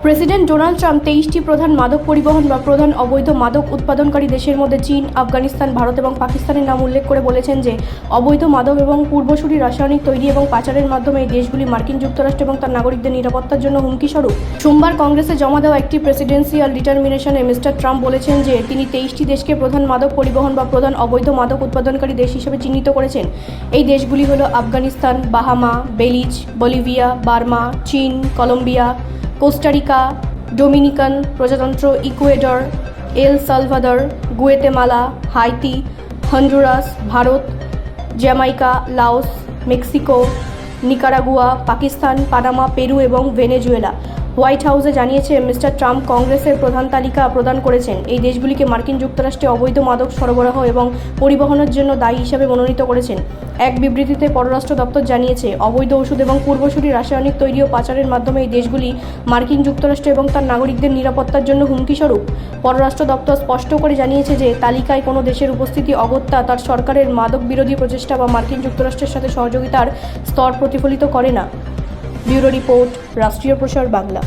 President Donald Trump 23টি প্রধান মাদক পরিবহন বা প্রধান অবৈধ মাদক উৎপাদনকারী দেশের মধ্যে চীন, আফগানিস্তান, ভারত এবং পাকিস্তানের নাম উল্লেখ করে বলেছেন যে অবৈধ মাদক এবং পূর্বসূরি রাসায়নিক তৈরি এবং পাচারের মাধ্যমে এই দেশগুলি মার্কিন যুক্তরাষ্ট্র এবং তার নাগরিকদের নিরাপত্তার জন্য হুমকিস্বরূপ। সোমবার কংগ্রেসে জমা দেওয়া একটি প্রেসিডেন্সিয়াল ডিটারমিনেশনে মিস্টার ট্রাম্প বলেছেন যে তিনি 23টি দেশকে প্রধান মাদক পরিবহন বা প্রধান অবৈধ মাদক উৎপাদনকারী দেশ হিসেবে চিহ্নিত করেছেন। এই দেশগুলি হল Afghanistan, Bahamas, Belize, Bolivia, Burma, চীন, কলম্বিয়া, কোস্টারিকা, ডোমিনিকান প্রজাতন্ত্র, Ecuador, El Salvador, Guatemala, Haiti, Honduras, Bharat, Jamaica, Laos, Mexico, Nicaragua, Pakistan, Panama, Peru এবং ভেনেজুয়েলা। হোয়াইট হাউসে জানিয়েছে মিস্টার ট্রাম্প কংগ্রেসের প্রধান তালিকা প্রদান করেছেন। এই দেশগুলিকে মার্কিন যুক্তরাষ্ট্রে অবৈধ মাদক সরবরাহ এবং পরিবহনের জন্য দায়ী হিসাবে মনোনীত করেছেন। এক বিবৃতিতে পররাষ্ট্র দপ্তর জানিয়েছে, অবৈধ ওষুধ এবং পূর্বসূরি রাসায়নিক তৈরি ও পাচারের মাধ্যমে এই দেশগুলি মার্কিন যুক্তরাষ্ট্র এবং তার নাগরিকদের নিরাপত্তার জন্য হুমকিস্বরূপ। পররাষ্ট্র দপ্তর স্পষ্ট করে জানিয়েছে যে তালিকায় কোনো দেশের উপস্থিতি অগত্যা তার সরকারের মাদক বিরোধী প্রচেষ্টা বা মার্কিন যুক্তরাষ্ট্রের সাথে সহযোগিতার স্তর প্রতিফলিত করে না। ব্যুরো রিপোর্ট, রাষ্ট্রীয় প্রসার বাংলা।